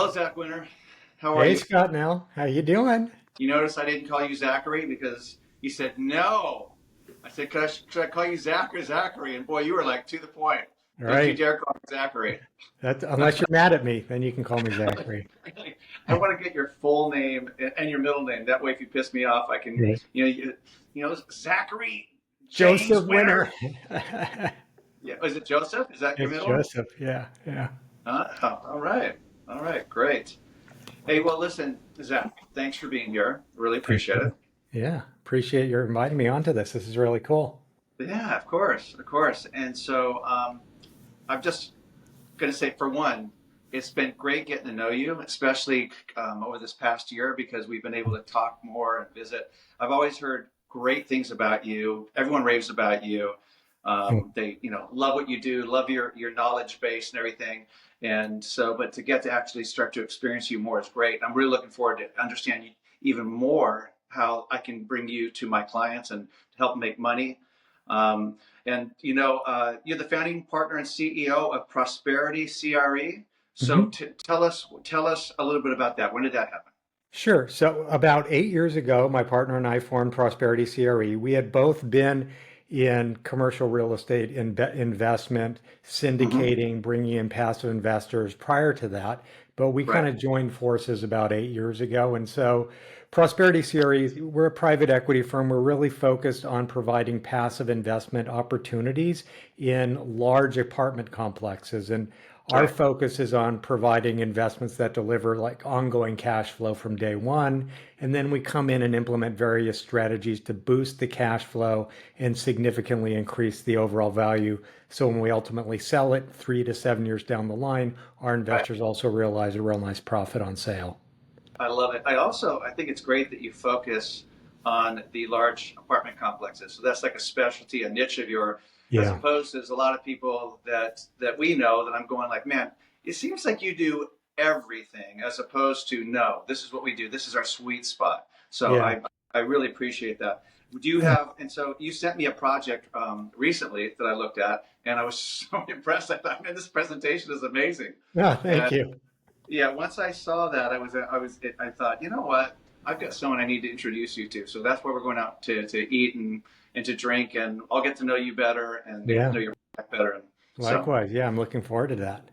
Hello, Zach Winter. How are Hey you? Scott, Nell, how you doing? You notice I didn't call you Zachary because you said no. I said, should I call you Zach or Zachary? And boy, you were like to the point. All Don't you right. dare call me Zachary. That's unless you're mad at me, then you can call me Zachary. I want to get your full name and your middle name. That way, if you piss me off, I can, Right. Zachary James Joseph Winter. Winter. Yeah, is it Joseph? Is that your It's middle? Joseph. Yeah, yeah. All right. All right. Great. Hey, well, listen, Zach, thanks for being here. Really Thank appreciate you. it. Yeah, appreciate you inviting me onto this. This is really cool. Yeah, of course, of course. And so I'm just going to say, for one, it's been great getting to know you, especially over this past year because we've been able to talk more and visit. I've always heard great things about you. Everyone raves about you. They, love what you do, love your knowledge base and everything. And so, but to get to actually start to experience you more is great. I'm really looking forward to understanding even more how I can bring you to my clients and help them make money. Um, you're the founding partner and CEO of Prosperity CRE. So Mhm. tell us a little bit about that. When did that happen? Sure. So about 8 years ago, my partner and I formed Prosperity CRE. We had both been in commercial real estate investment, Hmm. syndicating, bringing in passive investors prior to that, but we kind Right. of joined forces about 8 years ago. And so Prosperity CRE, we're a private equity firm. We're really focused on providing passive investment opportunities in large apartment complexes. And our Right. focus is on providing investments that deliver like ongoing cash flow from day one. And then we come in and implement various strategies to boost the cash flow and significantly increase the overall value. So when we ultimately sell it 3 to 7 years down the line, our Right. investors also realize a real nice profit on sale. I love it. I think it's great that you focus on the large apartment complexes. So that's like a specialty, a niche of your, as Yeah. opposed to there's a lot of people that we know that I'm going like, man, it seems like you do everything as opposed to no, this is what we do. This is our sweet spot. So Yeah. I really appreciate that. Do you have, and so you sent me a project recently that I looked at, and I was so impressed. I thought, man, this presentation is amazing. No, thank And you. yeah, once I saw that, I thought, you know what? I've got someone I need to introduce you to. So that's why we're going out to eat and to drink, and I'll get to know you better and get to Yeah. know your back better. And so Likewise. Yeah, I'm looking forward to that.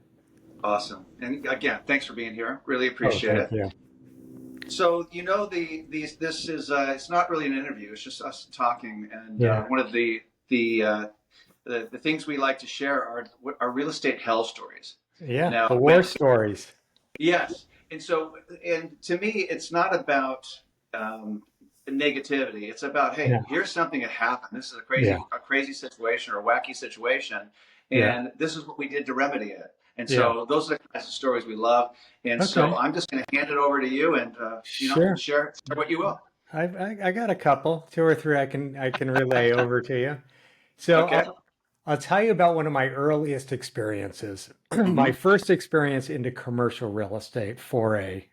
awesome. And again, thanks for being here. Really Oh, appreciate thank it. you. So these this is it's not really an interview. It's just us talking. And Yeah. one of the, the things we like to share are real estate hell stories. Yeah. Now, The war when stories. Yes. And so, and to me, it's not about um, negativity. It's about, hey, Yeah. here's something that happened. This is Yeah. a crazy situation or a wacky situation, Yeah. and this is what we did to remedy it. And Yeah. so, those are the kinds of stories we love. And so, Okay. I'm just going to hand it over to you, and Sure. share what you will. I got a couple, two or three I can relay over to you. So Okay. I'll tell you about one of my earliest experiences. My Hmm. first experience into commercial real estate foray.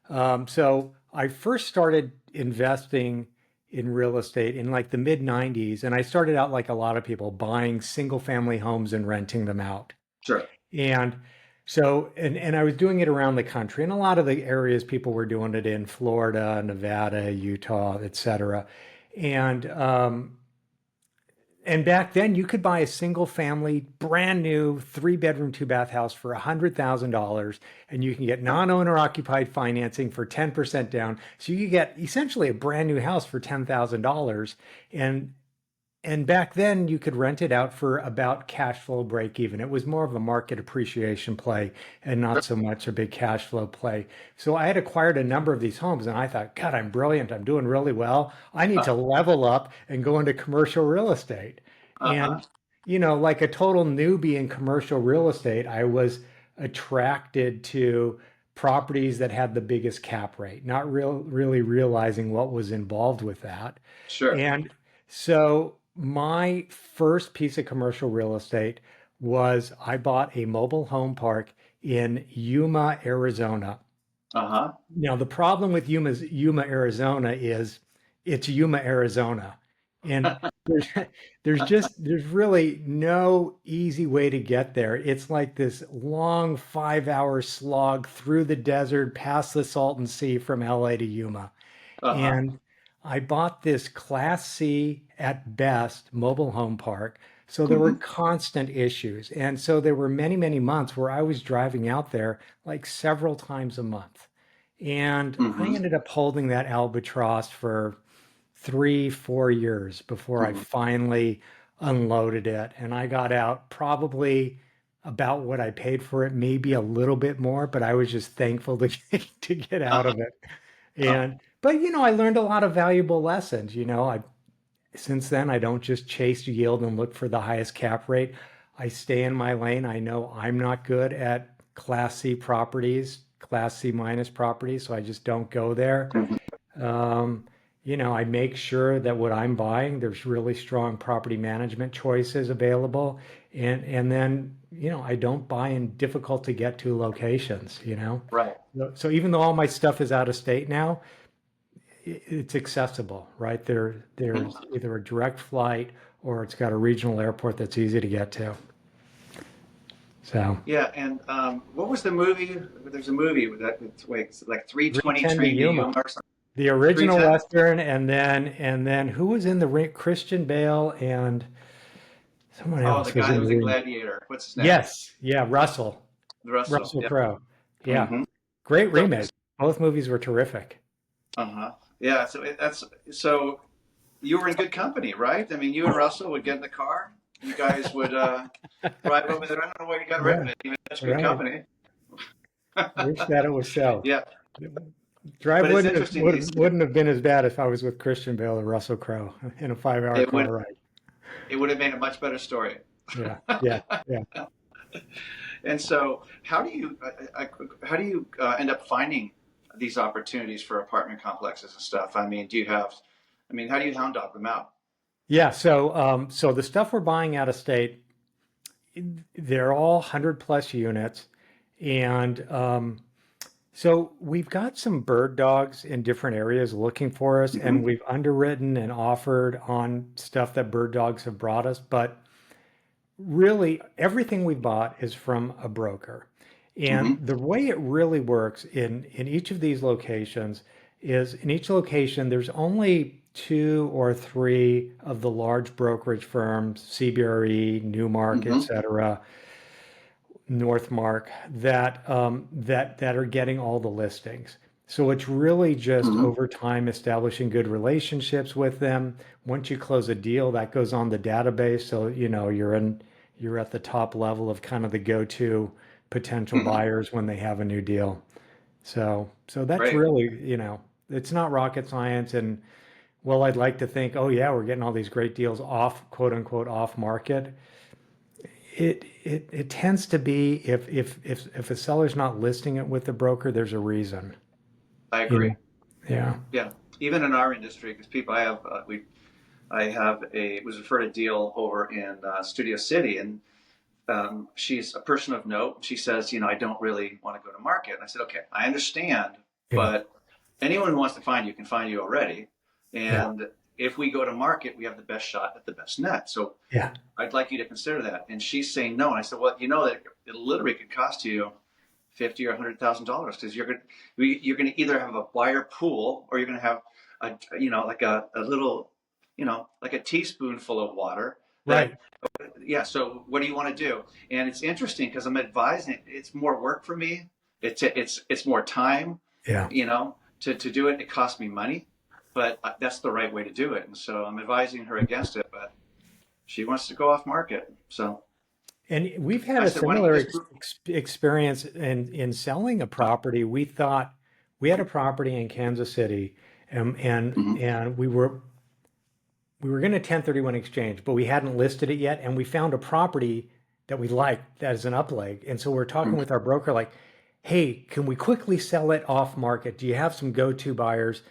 So I first started investing in real estate in like the mid 90s, and I started out like a lot of people buying single family homes and renting them out. Sure. And and I was doing it around the country, and a lot of the areas people were doing it in Florida, Nevada, Utah, et cetera. And and back then, you could buy a single family, brand new 3 bedroom, 2 bath house for $100,000, and you can get non owner occupied financing for 10% down. So you get essentially a brand new house for $10,000. And and back then, you could rent it out for about cash flow break even. It was more of a market appreciation play and not so much a big cash flow play. So I had acquired a number of these homes, and I thought, God, I'm brilliant. I'm doing really well. I need to Uh, level up and go into commercial real estate. uh-huh. And, like a total newbie in commercial real estate, I was attracted to properties that had the biggest cap rate, not really realizing what was involved with that. Sure. And so my first piece of commercial real estate was I bought a mobile home park in Yuma, Arizona. Uh-huh. Now, the problem with Yuma, Arizona is it's Yuma, Arizona. And there's there's really no easy way to get there. It's like this long 5 hour slog through the desert past the Salton Sea from LA to Yuma. Uh-huh. And I bought this Class C at best mobile home park. So there were Hmm. constant issues. And so there were many, many months where I was driving out there like several times a month. And I Hmm. ended up holding that albatross for 3, 4 years before I Hmm. finally unloaded it. And I got out probably about what I paid for it, maybe a little bit more, but I was just thankful to to get out Uh-huh. of it. And but I learned a lot of valuable lessons. I since then I don't just chase yield and look for the highest cap rate. I stay in my lane. I know I'm not good at Class C properties, Class C minus properties, so I just don't go there. Mhm. Um, I make sure that what I'm buying, there's really strong property management choices available. And then, I don't buy in difficult to get to locations. Right. So even though all my stuff is out of state now, it's accessible, right? There's Mhm. either a direct flight or it's got a regional airport that's easy to get to. So Yeah, and what was the movie? There's a movie with that, wait, like 320 310 to Train to Yuma, Yuma or something. the original 310? Western, and then who was in the ring? Christian Bale and someone Oh, the else was guy in that the was in ring. Gladiator. What's his name? Yes, yeah, Russell. Russell Yeah. Crowe. Yeah, Hmm. great So, remake. Both movies were terrific. uh-huh. Yeah, so you were in good company, right? I mean, you and Russell would get in the car. You guys would drive over there. I don't know why you got rid of Yeah, it. You had such good right. company. Wish that it was so. Yeah, Drive but it's wouldn't have, interesting. wouldn't have been as bad if I was with Christian Bale or Russell Crowe in a 5 hour It would car ride. it would have made a much better story. Yeah, yeah, yeah. And so, how do you end up finding these opportunities for apartment complexes and stuff? I mean, how do you hound dog them out? Yeah, so the stuff we're buying out of state, they're all 100 plus units. And so we've got some bird dogs in different areas looking for us, Hmm. and we've underwritten and offered on stuff that bird dogs have brought us. But really, everything we bought is from a broker. And Hmm. the way it really works in each of these locations is in each location, there's only two or three of the large brokerage firms, CBRE, Newmark, et Hmm. cetera, Northmark, that are getting all the listings. So it's really just Hmm. over time establishing good relationships with them. Once you close a deal, that goes on the database. So you're at the top level of kind of the go-to potential Hmm. buyers when they have a new deal. So that's Great. really, it's not rocket science. And well, I'd like to think, oh yeah, we're getting all these great deals off, quote unquote, off market. It tends to be if a seller's not listing it with the broker, there's a reason. I You agree. know? Yeah. Yeah, even in our industry, because I have a was referred a deal over in Studio City, and she's a person of note. She says, I don't really want to go to market. And I said, okay, I understand, Yeah. but anyone who wants to find you can find you already. Yeah. And if we go to market, we have the best shot at the best net. So Yeah. I'd like you to consider that. And she's saying no. And I said, well, you know that it literally could cost you 50 or $100,000 because you're going to either have a buyer pool or you're going to have like a little like a teaspoonful of water that Right. yeah. So what do you want to do? And it's interesting because I'm advising. It's more work for me. It's more time. Yeah. To do it. It costs me money, but that's the right way to do it. And so I'm advising her against it, but she wants to go off market. So And we've had I a said, why don't you similar just experience in selling a property. We thought we had a property in Kansas City, Mhm. and we were going to 1031 exchange, but we hadn't listed it yet. And we found a property that we liked that is an upleg. And so we're talking with our broker, like, hey, can we quickly sell it off market? Do you have some go-to buyers?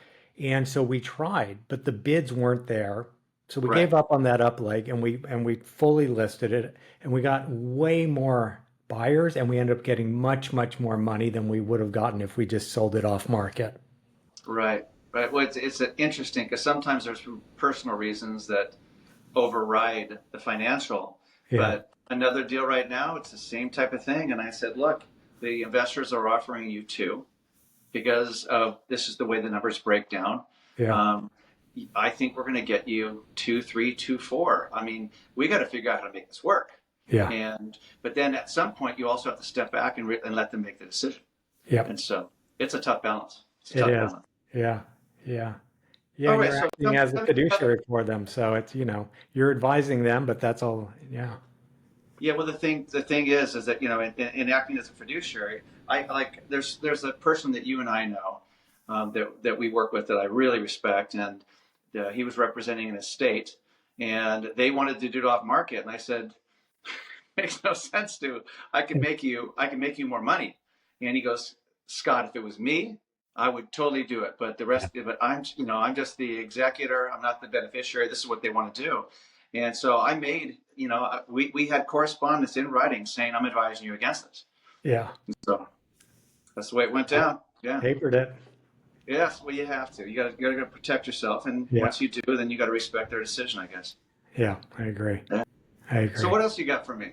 And so we tried, but the bids weren't there. So we Right. gave up on that upleg and we fully listed it and we got way more buyers and we ended up getting much, much more money than we would have gotten if we just sold it off market. Right. Right. Well, it's interesting because sometimes there's personal reasons that override the financial. Yeah. But another deal right now, it's the same type of thing. And I said, look, the investors are offering you two because of this is the way the numbers break down. Yeah. Um, I think we're going to get you 2, 3, 2, 4. I mean, we got to figure out how to make this work. Yeah. But then at some point, you also have to step back and let them make the decision. Yep. And so it's a tough balance. It's a It tough is. balance. Yeah. Yeah. Yeah. All And right. you're So acting as a fiduciary for them. So it's, you're advising them, but that's all. Yeah. yeah. Well, the thing is that in acting as a fiduciary, I like there's a person that you and I know that we work with that I really respect, and he was representing an estate, and they wanted to do it off market, and I said, makes no sense to. I can make you more money. And he goes, Scott, if it was me, I would totally do it. But I'm just the executor. I'm not the beneficiary. This is what they want to do. And so I made, we had correspondence in writing saying I'm advising you against this. Yeah. So that's the way it went down. Yeah. Papered it. Yes. Well, you have to. You got to protect yourself. And Yeah. once you do, then you got to respect their decision, I guess. Yeah. I agree. Yeah. I agree. So what else you got for me?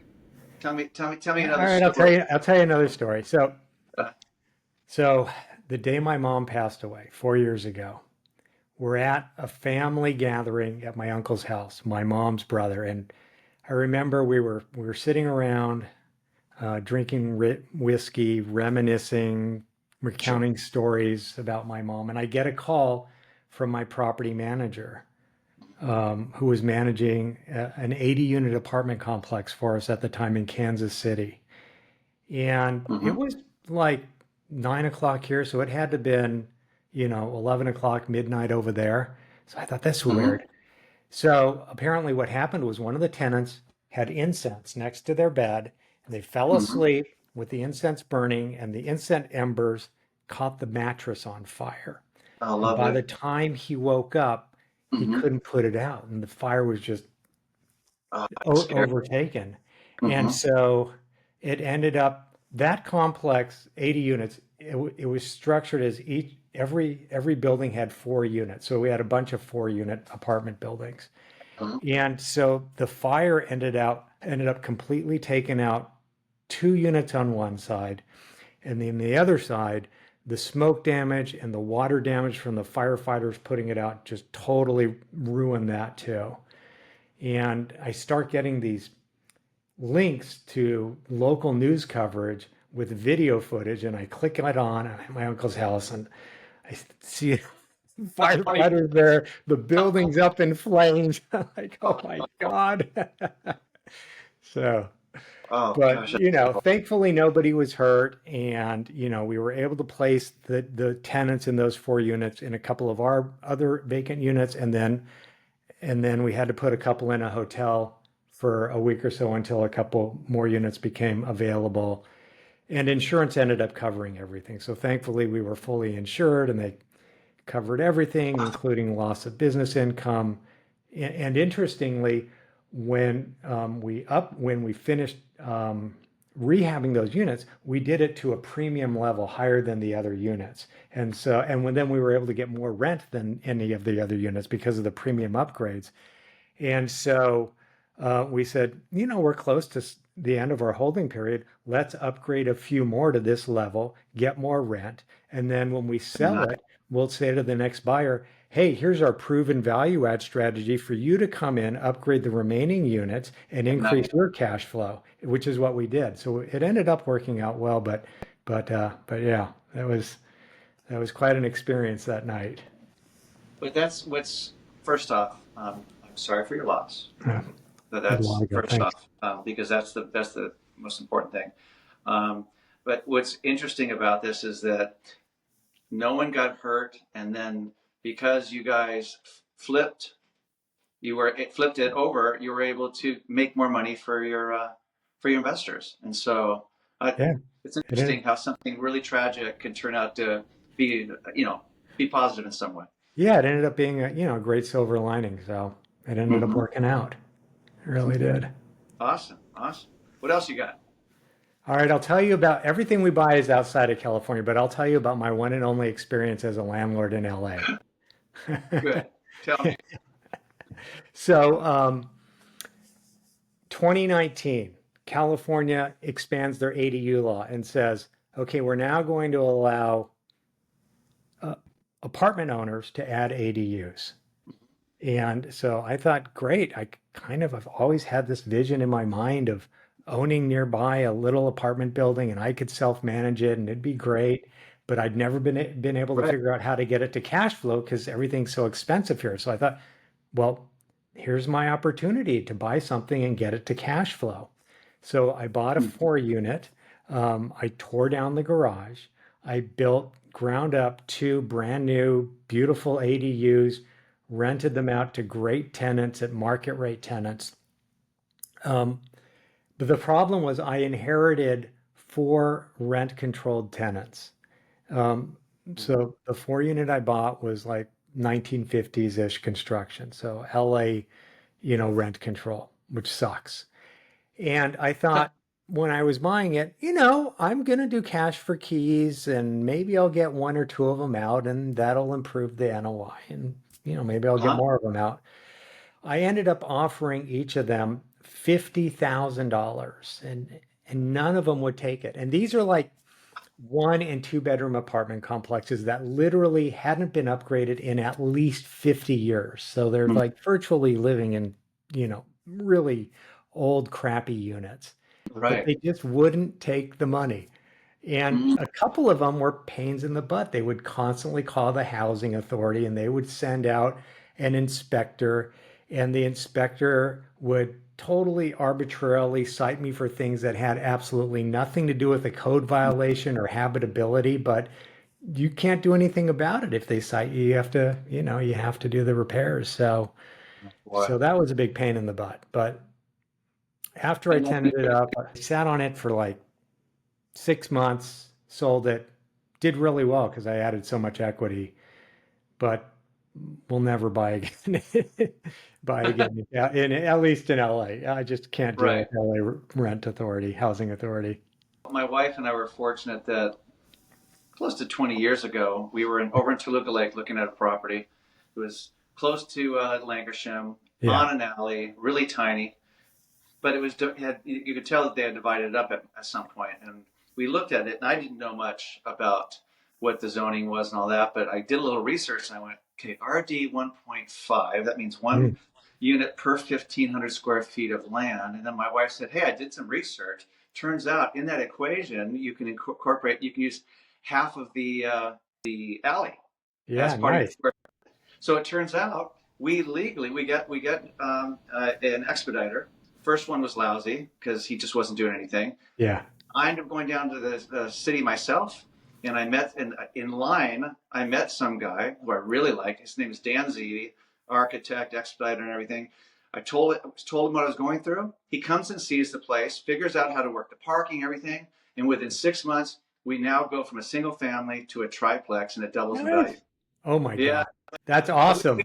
Tell me All another right. story. I'll tell you another story. So, Uh, so the day my mom passed away 4 years ago, we're at a family gathering at my uncle's house, my mom's brother. And I remember we were sitting around drinking whiskey, reminiscing, Sure. recounting stories about my mom. And I get a call from my property manager, who was managing an 80-unit apartment complex for us at the time in Kansas City. And it Mm-hmm. was like 9 o'clock here, so it had to have been, 11 o'clock midnight over there. So I thought that's Mm-hmm. weird. So apparently, what happened was one of the tenants had incense next to their bed, and they fell Mm-hmm. asleep with the incense burning, and the incense embers caught the mattress on fire. Oh, And by lovely. the time he woke up, he Mm-hmm. couldn't put it out, and the fire was just Oh, that's scary. overtaken. And Mm-hmm. so it ended up that complex, 80 units, it was structured as every building had 4 units. So we had a bunch of 4-unit apartment buildings. Mm-hmm. And so the fire ended up completely taking out 2 units on one side, and then the other side, the smoke damage and the water damage from the firefighters putting it out just totally ruined that too. And I start getting these links to local news coverage with video footage, and I click it on at my uncle's house, and I see That's funny. firefighters there, the building's up in flames. I'm like, oh my God. So, Oh but gosh, that's terrible. thankfully nobody was hurt, and we were able to place the tenants in those 4 units in a couple of our other vacant units, and then we had to put a couple in a hotel for a week or so until a couple more units became available. And insurance ended up covering everything. So thankfully, we were fully insured, and they covered everything, including loss of business income. And interestingly, when we finished rehabbing those units, we did it to a premium level higher than the other units. Then we were able to get more rent than any of the other units because of the premium upgrades. And so we said, we're close to the end of our holding period. Let's upgrade a few more to this level, get more rent. And then when we sell Nice. it, we'll say to the next buyer, hey, here's our proven value add strategy for you to come in, upgrade the remaining units, and increase Nice. your cash flow, which is what we did. So it ended up working out well, but yeah, that was quite an experience that night. But that's what's first off. I'm sorry for your loss. Yeah, a That's lot of good. first Thanks. off, because that's the most important thing. Um, but what's interesting about this is that no one got hurt, and then because you guys flipped, it flipped it over. You were able to make more money for your investors, and so Yeah, it's it ended, interesting how something really tragic can turn out to be be positive in some way. yeah, it ended up being a great silver lining. So it ended up Hmm. working out. It really did. Awesome, awesome. What else you got? All right, I'll tell you about everything we buy is outside of California, but I'll tell you about my one and only experience as a landlord in LA. Good. Tell me. So, 2019, California expands their ADU law and says, okay, we're now going to allow uh, apartment owners to add ADUs. And so I thought, great. I kind of have always had this vision in my mind of owning nearby a little apartment building and I could self-manage it and it'd be great. But I'd never been able to Right. figure out how to get it to cash flow because everything's so expensive here. So I thought, well, here's my opportunity to buy something and get it to cash flow. So I bought a Hmm. 4 unit. I tore down the garage. I built ground up two brand new, beautiful ADUs, rented them out to great tenants at market rate tenants. Um, but the problem was I inherited four rent controlled tenants. Um, so the 4 unit I bought was like 1950s ish construction. So LA, rent control, which sucks. And I thought when I was buying it, I'm going to do cash for keys and maybe I'll get one or two of them out and that'll improve the NOI. And, maybe I'll get Uh-huh. more of them out. I ended up offering each of them $50,000 and none of them would take it. And these are like 1 and 2 bedroom apartment complexes that literally hadn't been upgraded in at least 50 years. So they're Hmm. like virtually living in, really old, crappy units. But Right. they just wouldn't take the money. And Mm. a couple of them were pains in the butt. They would constantly call the housing authority and they would send out an inspector, and the inspector would totally arbitrarily cite me for things that had absolutely nothing to do with a code violation or habitability, but you can't do anything about it if they cite you. You have to do the repairs. So Boy. so that was a big pain in the butt. But after I And then tenanted it up, I sat on it for like 6 months, sold it, did really well because I added so much equity, but we'll never buy again. Buy again, yeah, at least in LA. I just can't deal right. with LA rent authority, housing authority. My wife and I were fortunate that close to 20 years ago, we were over in Toluca Lake looking at a property. It was close to Lancashire, Yeah. on an alley, really tiny, but it was you could tell that they had divided it up at some point. And we looked at it, and I didn't know much about what the zoning was and all that, but I did a little research and I went, okay, RD 1.5, that means one Mm. unit per 1,500 square feet of land. And then my wife said, hey, I did some research. Turns out in that equation, you can you can use half of the alley as Yeah, part of your nice. square. So it turns out we get an expediter. First one was lousy because he just wasn't doing anything. Yeah. I ended up going down to the city myself, and I met in line. I met some guy who I really like. His name is Dan Ziti, architect, expediter, and everything. I told him what I was going through. He comes and sees the place, figures out how to work the parking, everything, and within 6 months, we now go from a single family to a triplex, and it doubles in value. Nice. Oh my Yeah, God. That's and awesome.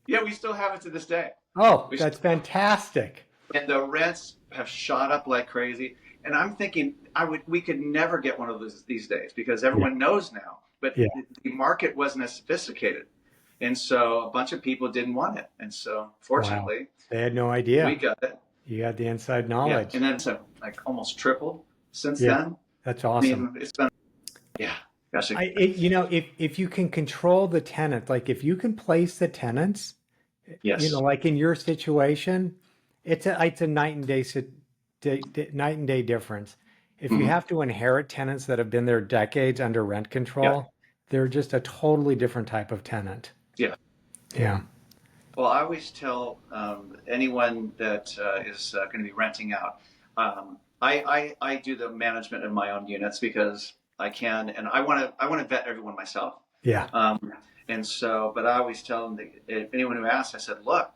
yeah, we still have it to this day. Oh, We that's still, fantastic. and the rents have shot up like crazy. And I'm thinking we could never get one of those these days because Yeah. everyone knows now. But Yeah. the market wasn't as sophisticated, and so a bunch of people didn't want it. And so Wow. fortunately, They had no we idea. got it. You got the inside Yeah, knowledge. and then so like almost tripled since Yeah. then. That's I awesome. mean, it's been yeah, gosh, If you can control the tenant, like if you can place the tenants, yes. like in your situation, it's a night and day, night and day difference. If you Mm-hmm. have to inherit tenants that have been there decades under rent Yeah, control, they're just a totally different type of tenant. yeah. Yeah. Well, I always tell anyone that is going to be renting out, I do the management of my own units because I can, and I want to vet everyone myself. Yeah. Um, and so, but I always tell them that if anyone who asks, I said, look,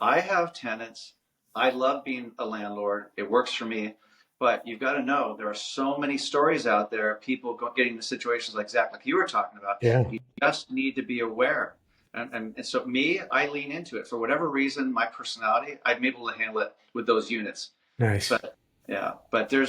I have tenants. I love being a landlord. It works for me. But you've got to know there are so many stories out there, people getting into situations like Zach, like you were talking about. Yeah. You just need to be aware. And so me, I lean into it for whatever reason, my personality, I'm able to handle it with those units. Nice. But yeah, but I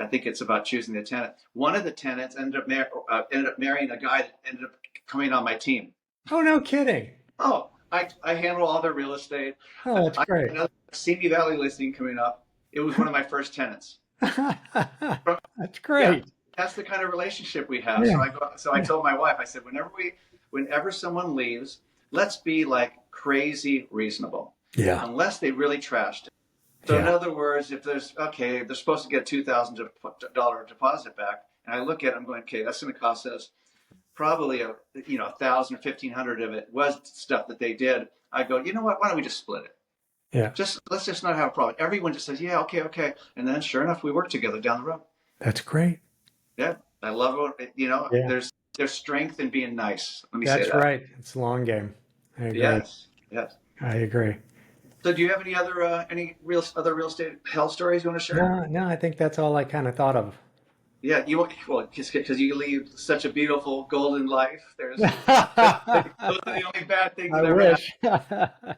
think it's about choosing the tenant. One of the tenants ended up marrying a guy that ended up coming on my team. Oh, no kidding. Oh, I handle all their real estate. Oh, that's I great. another Simi Valley listing coming up. It was one of my first tenants. That's Yeah, great. that's the kind of relationship we have. Yeah. So I Yeah. told my wife, I said, whenever someone leaves, let's be like crazy reasonable, Yeah. unless they really trashed it. So in Yeah. other words, if they're supposed to get $2,000 deposit back, and I look at it, I'm going, okay, that's going to cost us probably 1,000 or 1,500 of it was stuff that they did. I go, you know what? Why don't we just split it? Yeah. Just let's just not have a problem. Everyone just says, yeah, okay, okay, and then sure enough, we work together down the road. That's great. Yeah, I love it. Yeah. There's strength in being nice. Let me say That's that. right. It's a long game. I agree. Yes, yes. I agree. So, do you have any other real estate hell stories you want to share? No, no, I think that's all I kind of thought of. Yeah, because you lead such a beautiful golden life. Those are the only bad things I that ever happen. wish.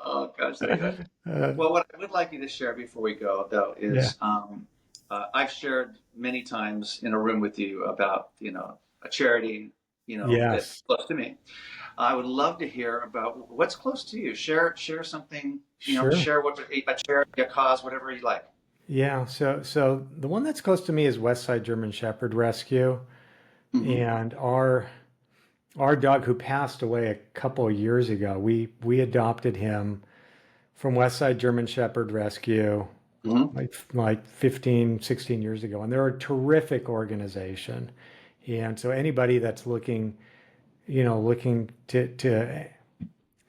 Oh gosh, there you go. Well, what I would like you to share before we go, though, Yeah. is I've shared many times in a room with you about a charity that's Yes. close to me. I would love to hear about what's close to you. Share something. Sure. Share what a charity, a cause, whatever you like. Yeah. So the one that's close to me is Westside German Shepherd Rescue, Hmm. and our dog who passed away a couple of years ago. We adopted him from Westside German Shepherd Rescue Hmm. like 15, 16 years ago, and they're a terrific organization. And so anybody that's looking to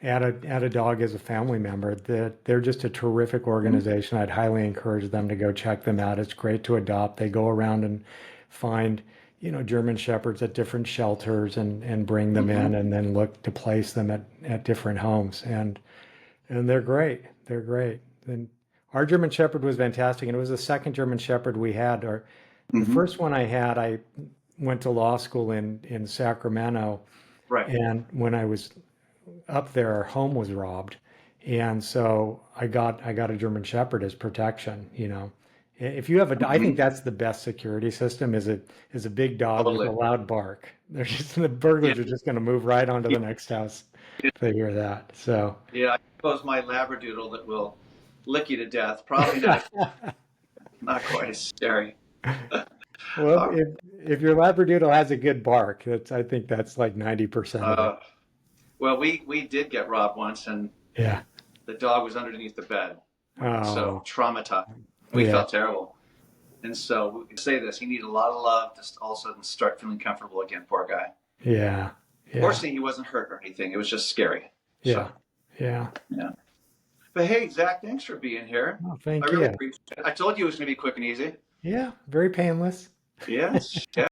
add a dog as a family member, that they're just a terrific organization. I'd highly encourage them to go check them out. It's great to adopt. They go around and find, German shepherds at different shelters and bring them Hmm. in and then look to place them at different homes. And they're great. They're great. And our German Shepherd was fantastic. And it was the second German Shepherd we had. The Hmm. first one I had, I went to law school in Sacramento. Right. And when I was up there, our home was robbed. And so I got a German Shepherd as protection. If you have I Hmm. think that's the best security system is a big dog with a Totally. loud bark. The Yeah. burglars are just going to move right onto the next house if they hear that. So Yeah. I suppose my Labradoodle that will lick you to death. Probably not quite as scary. well, Uh, if your Labradoodle has a good bark, I think that's like 90% of it. uh, well, we did get robbed once, and Yeah. the dog was underneath the bed. So Oh, traumatized. We yeah. felt terrible. And so we can say this: he needed a lot of love to all of a sudden start feeling comfortable again. Poor guy. Yeah. Yeah. Fortunately, he wasn't hurt or anything. It was just scary. Yeah. So Yeah. yeah. But hey, Zach, thanks for being here. Oh, I thank really you. appreciate it. I told you it was going to be quick and easy. Yeah. Very painless. Yes. Yeah.